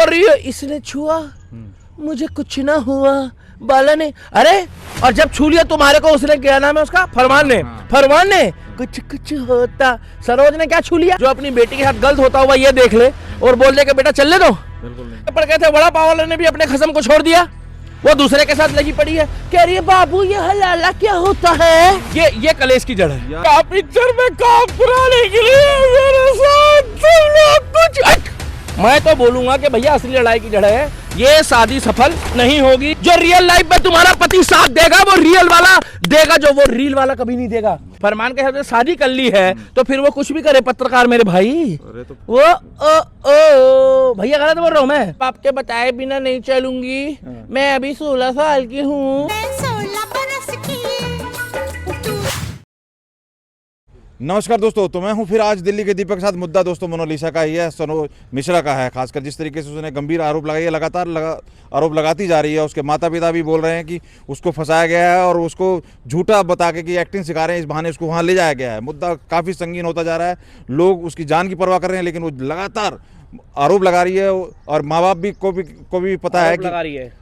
रही है इसने छुआ मुझे कुछ ना हुआ बाला ने, अरे और जब छू लिया तुम्हारे को उसने, क्या नाम है उसका, फरमान ने, फरमान ने कुछ कुछ होता। सरोज ने क्या छू लिया? जो अपनी बेटी के साथ गलत होता हुआ ये देख ले और बोल दे कि बेटा चल ले दो। पड़ गए थे वड़ा पाव वाले ने भी अपने खसम को छोड़ दिया, वो दूसरे के साथ लगी पड़ी है, कह रही है बाबू ये हलाला क्या होता है। ये कलेश की जड़ है। पिक्चर में काम कराने के लिए मेरे साथ तुम लोग कुछ, मैं तो बोलूंगा कि भैया असली लड़ाई की जड़ है, ये शादी सफल नहीं होगी। जो रियल लाइफ में तुम्हारा पति साथ देगा वो रियल वाला देगा, जो वो रील वाला कभी नहीं देगा। फरमान के साथ शादी कर ली है तो फिर वो कुछ भी करे पत्रकार मेरे भाई, वो ओ भैया गलत बोल रहा हूँ मैं, आपके बताए बिना नहीं चलूंगी, मैं अभी 16 साल की हूँ। नमस्कार दोस्तों, तो मैं हूं फिर आज दिल्ली के दीपक के साथ। मुद्दा दोस्तों मोनालिसा का ही है, सनोज मिश्रा का है। खासकर जिस तरीके से उसने गंभीर आरोप लगाए, लगातार आरोप लगाती जा रही है। उसके माता पिता भी बोल रहे हैं कि उसको फंसाया गया है और उसको झूठा बता के कि एक्टिंग सिखा रहे हैं, इस बहाने उसको वहाँ ले जाया गया है। मुद्दा काफ़ी संगीन होता जा रहा है, लोग उसकी जान की परवाह कर रहे हैं, लेकिन वो लगातार आरोप लगा रही है। और माँ बाप भी को भी पता है कि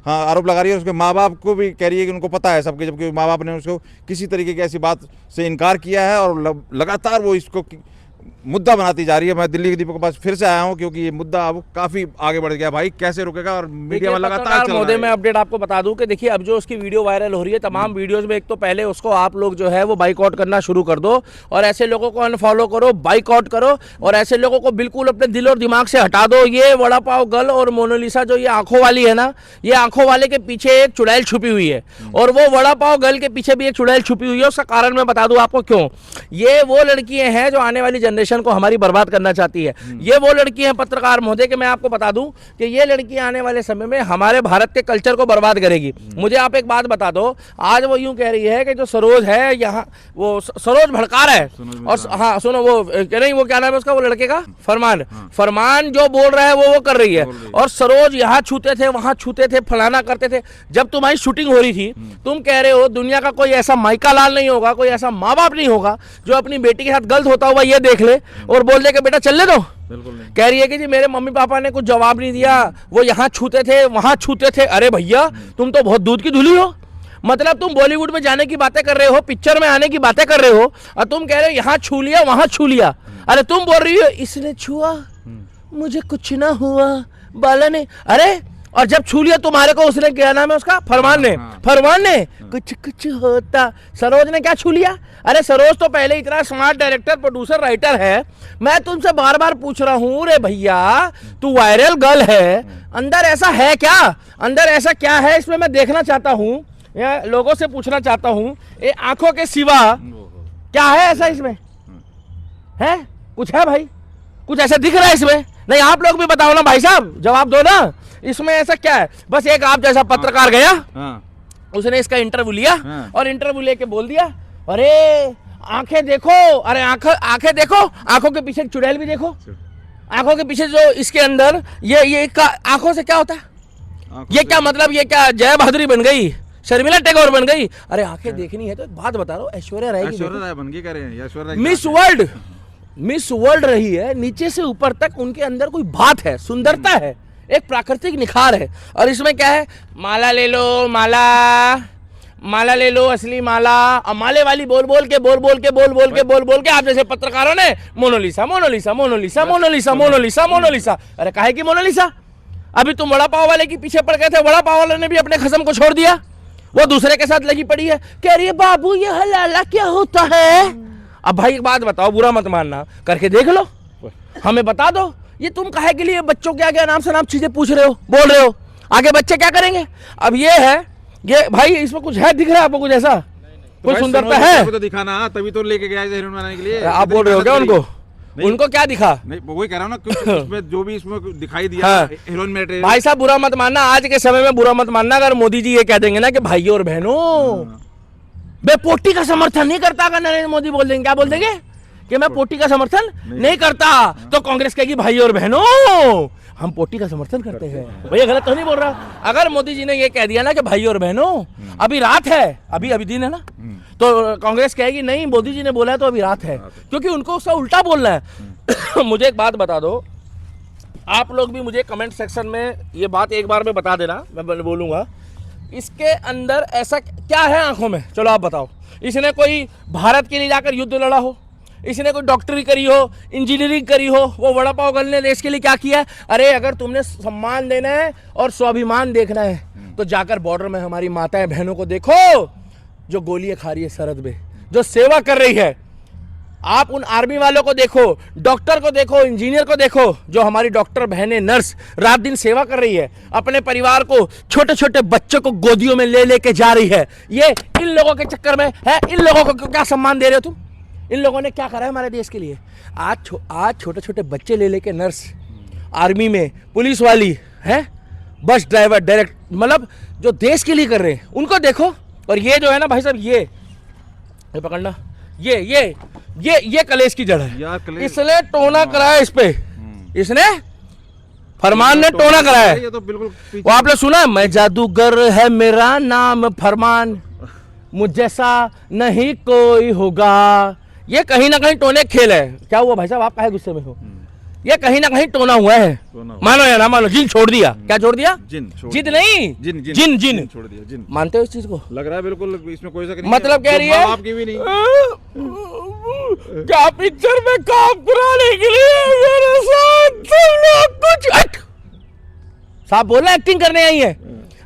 हाँ आरोप लगा रही है। उसके माँ बाप को भी कह रही है कि उनको पता है सबके, जबकि माँ बाप ने उसको किसी तरीके की ऐसी बात से इनकार किया है और लगातार वो इसको मुद्दा बनाती जा रही है। मैं दिल्ली के दीपक के पास फिर से आया हूं क्योंकि ये मुद्दा अब काफी आगे बढ़ गया। भाई कैसे रुकेगा? और मीडिया में लगातार महोदय मैं अपडेट आपको बता दूं कि देखिए अब जो उसकी वीडियो वायरल हो रही है, तमाम वीडियोस में एक तो पहले उसको आप लोग जो है वो बाइकआउट करना शुरू कर दो और ऐसे लोगों को अनफॉलो करो, बाइकआउट करो और ऐसे लोगों को बिल्कुल अपने दिल और दिमाग से हटा दो। ये वड़ा पाव गर्ल और मोनालिसा जो ये आंखों वाली है ना, ये आंखों वाले के पीछे एक चुड़ैल छुपी हुई है और वो वड़ा पाव गर्ल के पीछे भी एक चुड़ैल छुपी हुई है। उसका कारण मैं बता दूं आपको क्यों। ये वो लड़कियां हैं जो आने वाली जनरेशन को हमारी बर्बाद करना चाहती है। ये वो लड़की हैं पत्रकार महोदय कि मैं आपको बता दूं कि ये लड़की आने वाले समय में हमारे भारत के कल्चर को बर्बाद करेगी। मुझे आप एक बात बता दो, आज वो यूं कह रही है कि जो सरोज है यहाँ, वो सरोज भड़का है और हाँ सुनो वो नहीं, वो क्या नाम है उसका, वो लड़के का फरमान, फरमान जो बोल रहा है वो कर रही है। और सरोज यहाँ छूते थे, वहां छूते थे, फलाना करते थे। जब तुम्हारी शूटिंग हो रही थी तुम कह रहे हो दुनिया का कोई ऐसा माइका लाल नहीं होगा, कोई ऐसा माँ बाप नहीं होगा जो अपनी बेटी के साथ गलत होता हुआ ये देख ले और बोल दे कि बेटा चल ले दो। कह रही है कि जी मेरे मम्मी पापा ने कुछ जवाब नहीं दिया, वो यहाँ छूते थे वहां छूते थे। अरे भैया तुम तो बहुत दूध की धुली हो। मतलब तुम बॉलीवुड में जाने की बातें कर रहे हो, पिक्चर में आने की बातें कर रहे हो और तुम कह रहे हो यहाँ छू लिया वहां छू लिया। अरे तुम बोल रही हो इसने छुआ मुझे कुछ ना हुआ बाला ने, अरे और जब छू लिया तुम्हारे को उसने, क्या नाम है उसका, फरमान ने, फरमान ने कुछ कुछ होता। सरोज ने क्या छू लिया? अरे सरोज तो पहले इतना स्मार्ट डायरेक्टर, प्रोड्यूसर, राइटर है। मैं तुमसे बार बार पूछ रहा हूँ रे भैया, तू वायरल गर्ल है, अंदर ऐसा है क्या? अंदर ऐसा क्या है इसमें मैं देखना चाहता हूँ, या लोगों से पूछना चाहता हूँ। ये आंखों के सिवा क्या है ऐसा इसमें? है कुछ है भाई? कुछ ऐसा दिख रहा है इसमें? नहीं आप लोग भी बताओ ना भाई साहब, जवाब दो ना, इसमें ऐसा क्या है? बस एक आप जैसा पत्रकार गया, उसने इसका इंटरव्यू लिया और इंटरव्यू लेके बोल दिया अरे आंखें देखो, अरे आंखें देखो, आंखों के पीछे चुड़ैल भी देखो, आंखों के पीछे जो इसके अंदर ये आंखों से क्या होता है? ये क्या मतलब, ये क्या जया बहादुरी बन गई, शर्मिला टैगोर बन गई? अरे आंखें देखनी है तो एक बात बता रहा हूँ, ऐश्वर्या राय बन गई, मिस वर्ल्ड रही है, नीचे से ऊपर तक उनके अंदर कोई बात है, सुंदरता है, एक प्राकृतिक निखार है। और इसमें क्या है, माला ले लो, माला ले लो, असली माला, और माले वाली बोल बोल के आप जैसे पत्रकारों ने मोनालिसा मोनालिसा मोनालिसा मोनालिसा मोनालिसा मोनालिसा। अरे काहे की मोनालिसा? अभी तुम वड़ा पाव वाले के पीछे पड़ गए थे, वड़ा पाव वाले ने भी अपने खसम को छोड़ दिया, वो दूसरे के साथ लगी पड़ी है, कह रही है बाबू ये हलाला क्या होता है। अब भाई एक बात बताओ, बुरा मत मानना, करके देख लो, हमें बता दो, ये तुम काहे के लिए बच्चों के आगे नाम से नाम चीजें पूछ रहे हो, बोल रहे हो? आगे बच्चे क्या करेंगे? अब ये है, ये भाई इसमें कुछ है, दिख रहा है आपको कुछ ऐसा? कोई सुंदरता है तो दिखाना, तभी तो लेके गया हीरोइन बनाने के लिए। आप बोल रहे हो क्या उनको? उनको क्या दिखा? नहीं वही कह रहा हूँ ना, कुछ उसमें जो भी इसमें दिखाई दिया हीरोइन में। भाई साहब बुरा मत मानना, आज के समय में बुरा मत मानना अगर मोदी जी ये कह देंगे ना कि भाइयों और बहनों, मैं पोटी का समर्थन नहीं करता, अगर नरेंद्र मोदी बोल देंगे, क्या बोल देंगे कि मैं पोटी का समर्थन नहीं करता, तो कांग्रेस कहेगी भाई और बहनों हम पोटी का समर्थन करते हैं। भैया गलत तो नहीं बोल रहा? अगर मोदी जी ने ये कह दिया ना कि भाई और बहनों अभी रात है, अभी दिन है ना, तो कांग्रेस कहेगी नहीं मोदी जी ने बोला है तो अभी रात है, क्योंकि उनको उसका उल्टा बोलना है। मुझे एक बात बता दो, आप लोग भी मुझे कमेंट सेक्शन में ये बात एक बार में बता देना, मैं बोलूँगा इसके अंदर ऐसा क्या है आंखों में। चलो आप बताओ, इसने कोई भारत के लिए जाकर युद्ध लड़ा हो, इसने कोई डॉक्टरी करी हो, इंजीनियरिंग करी हो, वो वड़ा पाव गल ने देश के लिए क्या किया है? अरे अगर तुमने सम्मान देना है और स्वाभिमान देखना है तो जाकर बॉर्डर में हमारी माताएं बहनों को देखो जो गोलियां खा रही है सरहद में, जो सेवा कर रही है। आप उन आर्मी वालों को देखो, डॉक्टर को देखो, इंजीनियर को देखो, जो हमारी डॉक्टर बहनें नर्स रात दिन सेवा कर रही है, अपने परिवार को, छोटे छोटे बच्चों को गोदियों में ले लेके जा रही है। ये इन लोगों के चक्कर में है। इन लोगों को क्या सम्मान दे रहे हो तुम? इन लोगों ने क्या करा है हमारे देश के लिए? आज छोटे छोटे बच्चे ले लेके नर्स, आर्मी में पुलिस वाली है, बस ड्राइवर, डायरेक्ट, मतलब जो देश के लिए कर रहे हैं उनको देखो। और ये जो है ना भाई साहब, ये पकड़ना, ये कलेश की जड़ है। इसने टोना कराया इस पे, इसने फरमान ने टोना कराया है। ये तो बिल्कुल वो आपने सुना, मैं जादूगर है मेरा नाम फरमान, मुझ जैसा नहीं कोई होगा। ये कहीं ना कहीं टोने खेल है। क्या हुआ भाई साहब, आप काहे गुस्से में हो? ये कहीं ना कहीं टोना हुआ है। मानो या ना मानो, जिन छोड़ दिया। क्या छोड़ दिया? जिद नहीं, जिन छोड़ दिया। जिन मानते हो इस चीज को? लग रहा है बिल्कुल, इसमें कोई शक नहीं। मतलब कह रही है आपकी भी नहीं क्या पिक्चर में काम कराने के लिए मेरे साथ तुम लोग कुछ साहब बोल रहे एक्टिंग करने आई है।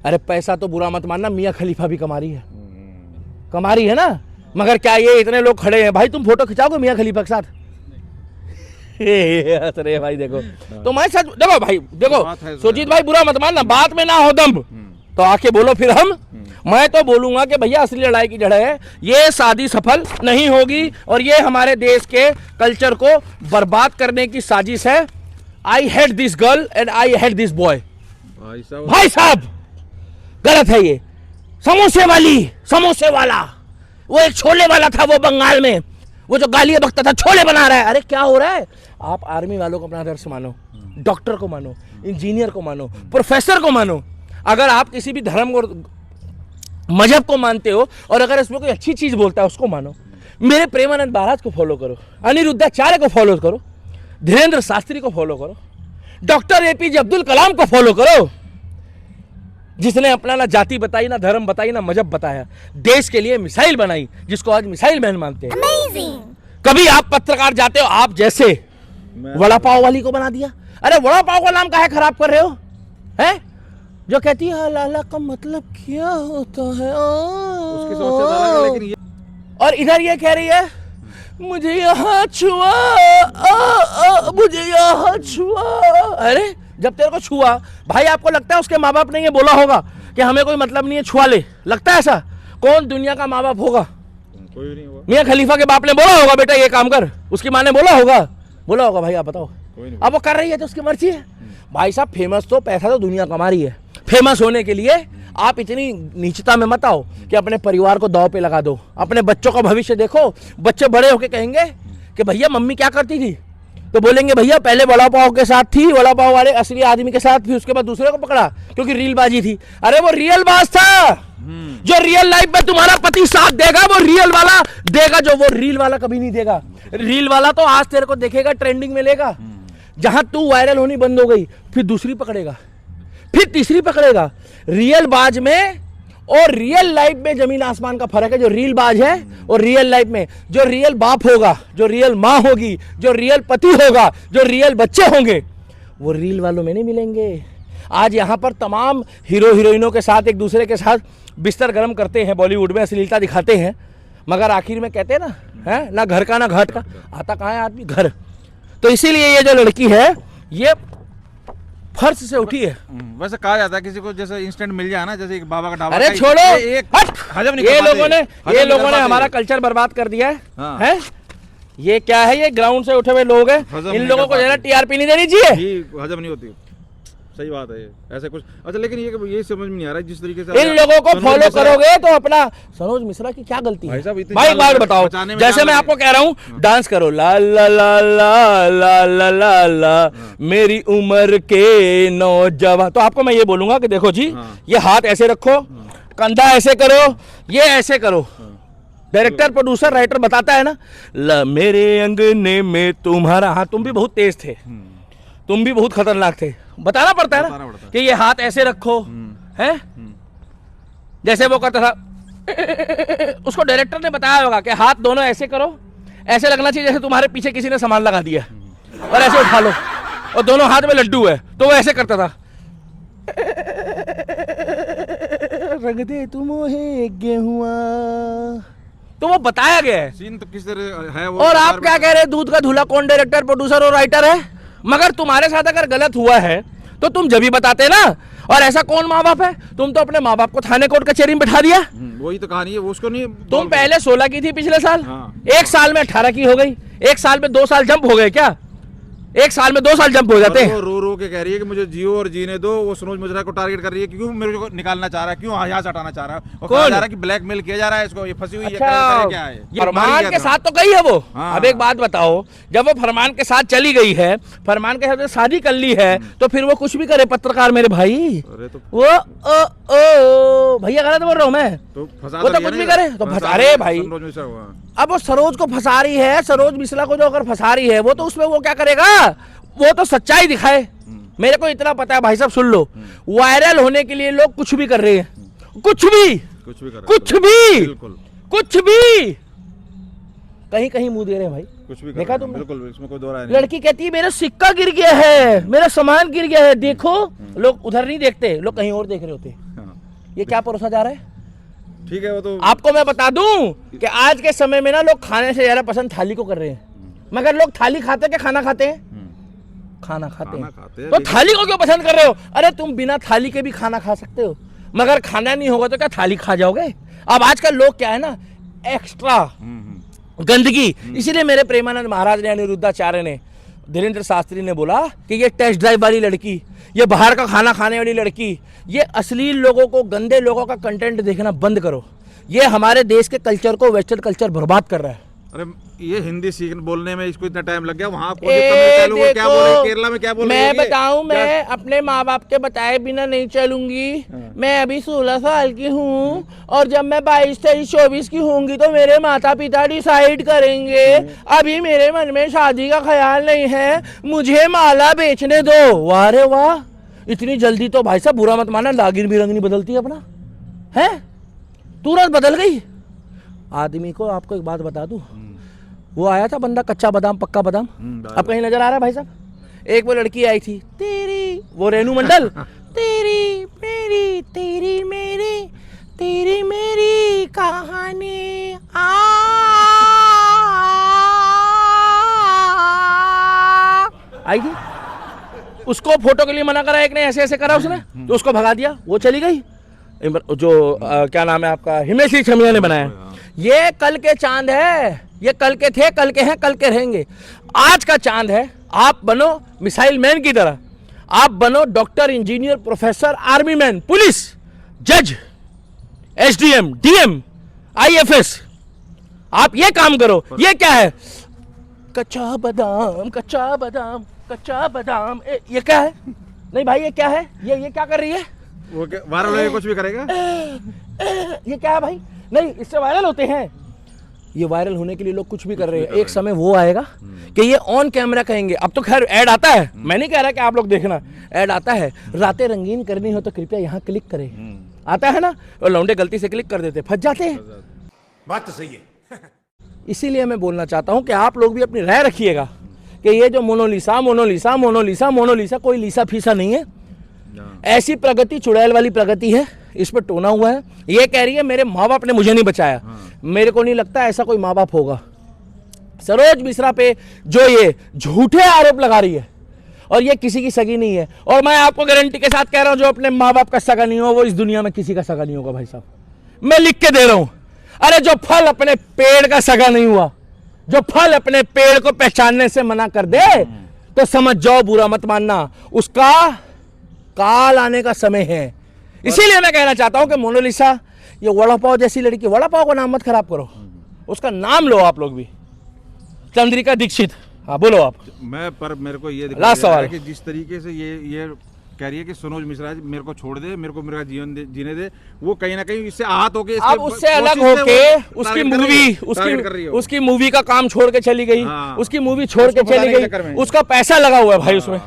अरे पैसा तो बुरा मत मानना, मियां खलीफा भी कमा रही है ना। मगर क्या ये इतने लोग खड़े हैं भाई, तुम फोटो खिंचाओगे मियां खलीफा के साथ? अरे भाई देखो, तो मैं सच देखो भाई, देखो सुजीत भाई बुरा मत मानना, बात में ना हो दम तो आके बोलो फिर हम। मैं तो बोलूंगा कि भैया असली लड़ाई की जड़ है, ये शादी सफल नहीं होगी और ये हमारे देश के कल्चर को बर्बाद करने की साजिश है। I hate this girl and I hate this boy. भाई साहब गलत है ये। समोसे वाला, वो एक छोले वाला था, वो बंगाल में, वो जो गालियां बकता था, छोले बना रहा है। अरे क्या हो रहा है? आप आर्मी वालों को अपना आदर्श मानो, डॉक्टर को मानो, इंजीनियर को मानो, प्रोफेसर को मानो। अगर आप किसी भी धर्म को, मजहब को मानते हो और अगर इसमें कोई अच्छी चीज बोलता है उसको मानो। मेरे प्रेमानंद महाराज को फॉलो करो, अनिरुद्धाचार्य को फॉलो करो, धीरेन्द्र शास्त्री को फॉलो करो, डॉक्टर एपीजे अब्दुल कलाम को फॉलो करो, जिसने अपना ना जाति बताई, ना धर्म बताई, ना मजहब बताया, देश के लिए मिसाइल बनाई, जिसको आज मिसाइल मैन मानते हैं। Amazing! कभी आप पत्रकार जाते हो, आप जैसे वड़ा पाव वाली को बना दिया। अरे वड़ा पाव का नाम काहे खराब कर रहे हो? हैं? जो कहती है हलाला का मतलब क्या होता है? उसकी समझ से ज्यादा, लेकिन ये... और इधर ये कह रही है मुझे यहाँ छुआ, मुझे यहाँ छुआ। अरे जब तेरे को छुआ, भाई आपको लगता है उसके माँ बाप ने ये बोला होगा कि हमें कोई मतलब नहीं है, छुआ ले? लगता है ऐसा? कौन दुनिया का माँ बाप होगा? कोई नहीं होगा। मियां खलीफा के बाप ने बोला होगा बेटा ये काम कर? उसकी माँ ने बोला होगा भाई आप बताओ। अब वो कर रही है तो उसकी मर्जी है। भाई साहब फेमस तो पैसा तो दुनिया कमा रही है। फेमस होने के लिए आप इतनी नीचता में मत आओ कि अपने परिवार को दांव पे लगा दो। अपने बच्चों का भविष्य देखो। बच्चे बड़े होके कहेंगे कि भैया मम्मी क्या करती थी, तो बोलेंगे भैया पहले वड़ा पाव के साथ थी, वड़ा पाव वाले असली आदमी के साथ, फिर उसके बाद दूसरे को पकड़ा क्योंकि रील बाजी थी। अरे वो रियल बाज था। जो रियल लाइफ में तुम्हारा पति साथ देगा वो रियल वाला देगा, जो वो रील वाला कभी नहीं देगा। रील वाला तो आज तेरे को देखेगा, ट्रेंडिंग में लेगा, जहां तू वायरल होनी बंद हो गई फिर दूसरी पकड़ेगा, फिर तीसरी पकड़ेगा। रियल बाज में और रियल लाइफ में जमीन आसमान का फर्क है। जो रियल बाज है और रियल लाइफ में, जो रियल बाप होगा, जो रियल माँ होगी, जो रियल पति होगा, जो रियल बच्चे होंगे, वो रील वालों में नहीं मिलेंगे। आज यहाँ पर तमाम हीरो हीरोइनों के साथ एक दूसरे के साथ बिस्तर गर्म करते हैं, बॉलीवुड में अश्लीलता दिखाते हैं, मगर आखिर में कहते हैं ना, है ना घर का ना घाट का, आता कहाँ है आदमी? घर। तो इसीलिए ये जो लड़की है ये फर्श से उठी है। वैसे कहा जाता है किसी को जैसे इंस्टेंट मिल जाए ना, जैसे एक बाबा का ढाबा। अरे छोड़ो, हजम नहीं ये लोगों ने हमारा कल्चर बर्बाद कर दिया है। हाँ। है ये क्या है? ये ग्राउंड से उठे हुए लोग हैं, इन लोगों को जरा टीआरपी नहीं देनी चाहिए। हजम नहीं होती, सही बात है। ऐसे कुछ अच्छा, लेकिन ये समझ में नहीं आ रहा है जिस तरीके से इन लोगों को फॉलो करोगे तो अपना। सनोज मिश्रा की क्या गलती है भाई? एक बात बताओ, जैसे मैं आपको कह रहा हूँ डांस करो, ला ला ला ला ला ला ला ला मेरी उम्र के नौजवान, तो आपको मैं ये बोलूंगा कि देखो जी ये हाथ ऐसे रखो, कंधा ऐसे करो, ये ऐसे करो। डायरेक्टर प्रोड्यूसर राइटर बताता है ना, मेरे अंगने में तुम्हारा, हाँ तुम भी बहुत तेज थे, तुम भी बहुत खतरनाक थे, बताना पड़ता है बताना ना पड़ता है। कि ये हाथ ऐसे रखो, है जैसे वो करता था। उसको डायरेक्टर ने बताया होगा कि हाथ दोनों ऐसे करो, ऐसे लगना चाहिए जैसे तुम्हारे पीछे किसी ने सामान लगा दिया, और ऐसे उठा लो, और दोनों हाथ में लड्डू है, तो वो ऐसे करता था। रंग दे तू मोहे गेहुआ, तो वो बताया गया है। सीन तो किस तरह है वो। और आप क्या कह रहे हैं, दूध का धुला कौन डायरेक्टर, प्रोड्यूसर और राइटर है? मगर तुम्हारे साथ अगर गलत हुआ है तो तुम जब भी बताते ना। और ऐसा कौन माँ बाप है? तुम तो अपने माँ बाप को थाने कोर्ट कचहरी में बिठा दिया। वही तो कहानी है, वो उसको नहीं। तुम पहले 16 की थी पिछले साल, हाँ। एक साल में 18 की हो गई, एक साल में 2 साल जंप हो गए क्या? एक साल में 2 साल जंप हो जाते हैं। वो रो रो के कह रही है कि मुझे जियो और जीने दो। वो सनोज मुजरा को टारगेट कर रही है, क्यों मेरे को निकालना चाह रहा है, क्यों यहाँ से हटाना चाह रहा है, और कहा जा रहा है कि ब्लैकमेल किया जा रहा है इसको, ये फंसी हुई है, अच्छा, क्या है ये फरमान के साथ तो गई है वो। हाँ। अब एक बात बताओ, जब वो फरमान के साथ चली गई है, फरमान के साथ शादी कर ली है, तो फिर वो कुछ भी करे पत्रकार मेरे भाई। अरे तो वो ओ भैया गलत बोल रहा हूँ मैं, तो फंसा वो तो कुछ भी करे तो फंसा रहे भाई। सनोज मिश्रा हुआ। अब वो सरोज को फंसा रही है, सरोज मिश्रा को जो अगर फंसा रही है, वो तो उसमें वो क्या करेगा, वो तो सच्चाई दिखाए। मेरे को इतना पता है भाई साहब, सुन लो, वायरल होने के लिए लोग कुछ भी कर रहे हैं, कुछ भी कुछ भी कर कुछ भी बिल्कुल कुछ भी, कहीं कहीं मुंह दे रहे हैं भाई। कुछ भी देखा तुमने? बिल्कुल, इसमें कोई दो राय नहीं। लड़की कहती है मेरा सिक्का गिर गया है, मेरा सामान गिर गया है, देखो। लोग उधर नहीं देखते, लोग कहीं और देख रहे होते। हाँ, ये क्या परोसा जा रहा है? ठीक है, वो तो आपको मैं बता दूं कि आज के समय में ना लोग खाने से ज्यादा पसंद थाली को कर रहे हैं। मगर लोग थाली खाते हैं कि खाना खाते हैं? खाना खाते खाना हैं। खाते हैं, तो लेकिन- थाली को क्यों पसंद कर रहे हो? अरे तुम बिना थाली के भी खाना खा सकते हो, मगर खाना नहीं होगा तो क्या थाली खा जाओगे? अब आजकल लोग क्या है ना, एक्स्ट्रा गंदगी। इसीलिए मेरे प्रेमानंद महाराज ने, अनिरुद्धाचार्य ने, धीरेन्द्र शास्त्री ने बोला कि ये टेस्ट ड्राइव वाली लड़की, ये बाहर का खाना खाने वाली लड़की, ये अश्लील लोगों को, गंदे लोगों का कंटेंट देखना बंद करो। ये हमारे देश के कल्चर को, वेस्टर्न कल्चर बर्बाद कर रहा है। अरे ये हिंदी सीख बोलने में इसको इतना टाइम लग गया, वहाँ ए, देखो, क्या बोल रहे हैं, केरला में क्या बोल रहे हैं? मैं बताऊं, मैं अपने माँ बाप के बताए बिना नहीं चलूंगी। मैं अभी 16 साल की हूँ, और जब मैं 22, 23, 24 की होंगी तो मेरे माता पिता डिसाइड करेंगे। अभी मेरे मन में शादी का ख्याल नहीं है, मुझे माला बेचने दो। वाह रे वाह, इतनी जल्दी तो भाई साहब बुरा मत माना, लागिर भी रंग नहीं बदलती अपना, है तुरंत बदल गई। आदमी को आपको एक बात बता दूं, वो आया था बंदा कच्चा बादाम पक्का बादाम, अब कहीं नजर आ रहा है भाई साहब? एक वो लड़की आई थी, तेरी, वो रेनू मंडल, तेरी मेरी तेरी मेरी तेरी मेरी कहानी आई थी। उसको फोटो के लिए मना करा, एक ने ऐसे ऐसे करा उसने, तो उसको भगा दिया, वो चली गई। जो क्या नाम है आपका, हिमेश छमिया ने बनाया। ये कल के चांद है, ये कल के थे, कल के हैं, कल के रहेंगे। आज का चांद है। आप बनो मिसाइल मैन की तरह, आप बनो doctor, engineer, professor, army man, police, जज, एसडीएम, डीएम, आईएफएस, आप ये काम करो। ये क्या है? कच्चा बादाम, कच्चा बादाम, कच्चा बादाम, ये क्या है? नहीं भाई, ये क्या है? ये क्या कर रही है? वो वायरल होके कुछ भी करेगा? ये क्या है भाई? नहीं, इससे वायरल होते हैं। ये वायरल होने के लिए लोग कुछ भी कर रहे हैं। एक समय वो आएगा कि ये ऑन कैमरा कहेंगे। अब तो खैर ऐड आता है, मैं नहीं कह रहा कि आप लोग देखना, ऐड आता है, रातें रंगीन करनी हो तो कृपया यहाँ क्लिक करें, आता है ना। और लौंडे गलती से क्लिक कर देते, फंस जाते हैं। बात तो सही है। इसीलिए मैं बोलना चाहता हूँ कि आप लोग भी अपनी राय रखिएगा कि ये जो मोनालिसा मोनालिसा मोनालिसा मोनालिसा, कोई लीसा फीसा नहीं है। ऐसी प्रगति चुड़ैल वाली प्रगति है, इस पर टोना हुआ है। ये कह रही है मेरे माँ बाप ने मुझे नहीं बचाया। मेरे को नहीं लगता ऐसा कोई माँ बाप होगा। सरोज मिश्रा पे जो ये झूठे आरोप लगा रही है, और ये किसी की सगी नहीं है, और मैं आपको गारंटी के साथ कह रहा हूं, जो अपने माँ बाप का सगा नहीं हो वो इस दुनिया में किसी का सगा नहीं होगा भाई साहब, मैं लिख के दे रहा हूं। अरे जो फल अपने पेड़ का सगा नहीं हुआ, जो फल अपने पेड़ को पहचानने से मना कर दे, तो समझ जाओ, बुरा मत मानना, उसका काल आने का समय है। इसीलिए मैं कहना चाहता हूं कि मोनालिसा, ये वड़ा पाव जैसी लड़की, वड़ा पाव का नाम मत खराब करो, उसका नाम लो आप लोग भी, चंद्रिका दीक्षित। हाँ बोलो आप। मैं पर मेरे को ये लास्ट सवाल कि जिस तरीके से ये कह रही है कि सनोज मिश्रा जी मेरे को छोड़ दे, मेरे को मेरा जीवन जीने दे, वो कहीं ना कहीं इससे आहत होके, अब उससे अलग होके उसकी मूवी का काम छोड़ के चली गई, उसकी मूवी छोड़ के चली गई, उसका पैसा लगा हुआ है भाई उसमें।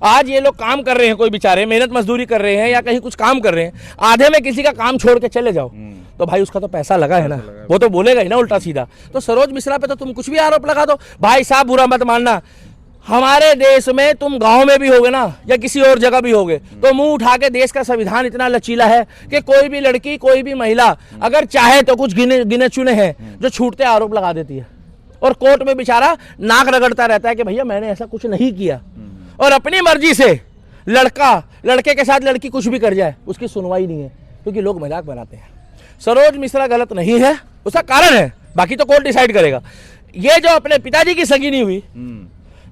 आज ये लोग काम कर रहे हैं, कोई बेचारे मेहनत मजदूरी कर रहे हैं या कहीं कुछ काम कर रहे हैं, आधे में किसी का काम छोड़ के चले जाओ तो भाई उसका तो पैसा लगा है ना, वो तो बोलेगा ही ना उल्टा सीधा। तो सरोज मिश्रा पे तो तुम कुछ भी आरोप लगा दो। भाई साहब बुरा मत मानना, हमारे देश में तुम गांव में भी होगे ना या किसी और जगह भी होगे तो मुंह उठा के, देश का संविधान इतना लचीला है कि कोई भी लड़की कोई भी महिला अगर चाहे तो कुछ गिने चुने हैं जो छूटते आरोप लगा देती है, और कोर्ट में बेचारा नाक रगड़ता रहता है कि भैया मैंने ऐसा कुछ नहीं किया, और अपनी मर्जी से लड़के के साथ लड़की कुछ भी कर जाए उसकी सुनवाई नहीं है, क्योंकि लोग मजाक बनाते हैं। सरोज मिश्रा गलत नहीं है, उसका कारण है, बाकी तो कोर्ट डिसाइड करेगा। ये जो अपने पिताजी की सगी नहीं हुई,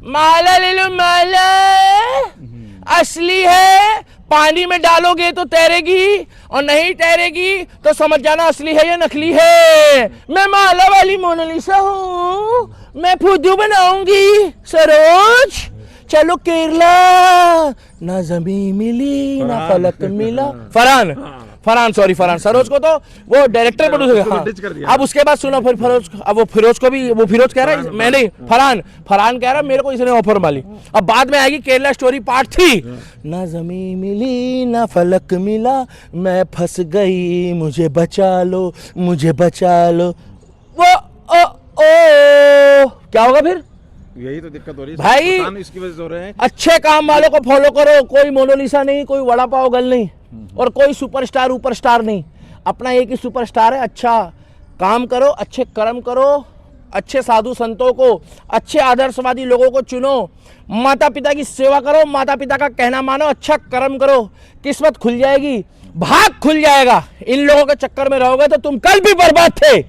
माला ले लो माला, असली है, पानी में डालोगे तो तैरेगी और नहीं तैरेगी तो समझ जाना असली है या नकली है। मैं माला वाली मोनालिसा हूँ, मैं फुद्दू बनाऊंगी। सरोज चलो केरला, ना जमीन मिली ना फलक मिला। फरहान सरोज को तो वो डायरेक्टर प्रोड्यूसर, हाँ। अब उसके बाद सुनो फिर फिरोज को भी, वो फिरोज कह रहा है मैं नहीं, फरहान कह रहा है मेरे को इसने ऑफर माली। अब बाद में आएगी केरला स्टोरी पार्ट 3, ना जमीन मिली ना फलक मिला, मैं फंस गई मुझे बचा लो वो क्या होगा फिर? यही तो दिक्कत हो रही है भाई, इसकी वजह से हो रहे हैं। अच्छे काम वालों को फॉलो करो, कोई मोनालिसा नहीं, कोई वड़ा पाव गर्ल नहीं, और कोई सुपरस्टार नहीं, अपना एक ही सुपरस्टार है। अच्छा काम करो, अच्छे कर्म करो, अच्छे साधु संतों को, अच्छे आदर्शवादी लोगों को चुनो, माता पिता की सेवा करो, माता पिता का कहना मानो, अच्छा कर्म करो, किस्मत खुल जाएगी, भाग खुल जाएगा। इन लोगों के चक्कर में रहोगे तो तुम कल भी बर्बाद थे,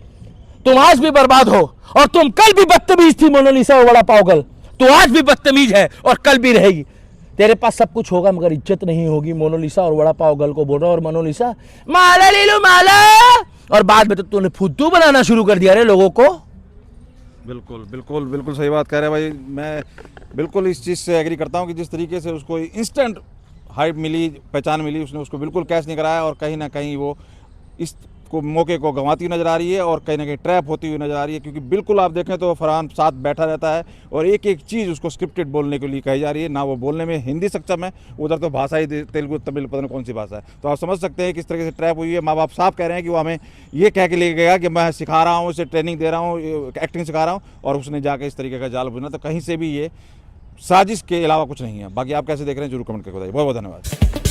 तुम आज भी बर्बाद हो, और तुम कल भी बदतमीज थी मोनालिसा और वड़ा पाव गर्ल, तू आज भी बदतमीज है और कल भी रहेगी। तेरे पास सब कुछ होगा मगर इज्जत नहीं होगी। मोनालिसा और वड़ा पाव गर्ल को बोल रहा और मोनालिसा माला ले लो माला, और बाद में तो तूने फुद्दू बनाना शुरू कर दिया रे लोगों को। बिल्कुल सही बात कह रहे हैं भाई। मैं बिल्कुल इस चीज़ से एग्री करता हूँ कि जिस तरीके से उसको इंस्टेंट हाइप मिली, पहचान मिली, उसने उसको बिल्कुल कैच नहीं कराया, और कहीं ना कहीं वो इस को मौके को गंवाती हुई नजर आ रही है और कहीं ना कहीं ट्रैप होती हुई नजर आ रही है। क्योंकि बिल्कुल आप देखें तो फरहान साथ बैठा रहता है और एक एक चीज़ उसको स्क्रिप्टेड बोलने के लिए कही जा रही है। ना वो बोलने में हिंदी सक्षम है, उधर तो भाषा ही तेलुगु तमिल पता नहीं कौन सी भाषा है। तो आप समझ सकते हैं किस तरीके से ट्रैप हुई है। माँ बाप साफ कह रहे हैं कि वो हमें ये कह के ले गया कि मैं सिखा रहा हूँ, उसे ट्रेनिंग दे रहा हूँ, एक्टिंग सिखा रहा हूँ, और उसने जाकर इस तरीके का जाल बुना। तो कहीं से भी ये साजिश के अलावा कुछ नहीं है। बाकी आप कैसे देख रहे हैं जरूर कमेंट करके बताइए। बहुत बहुत धन्यवाद।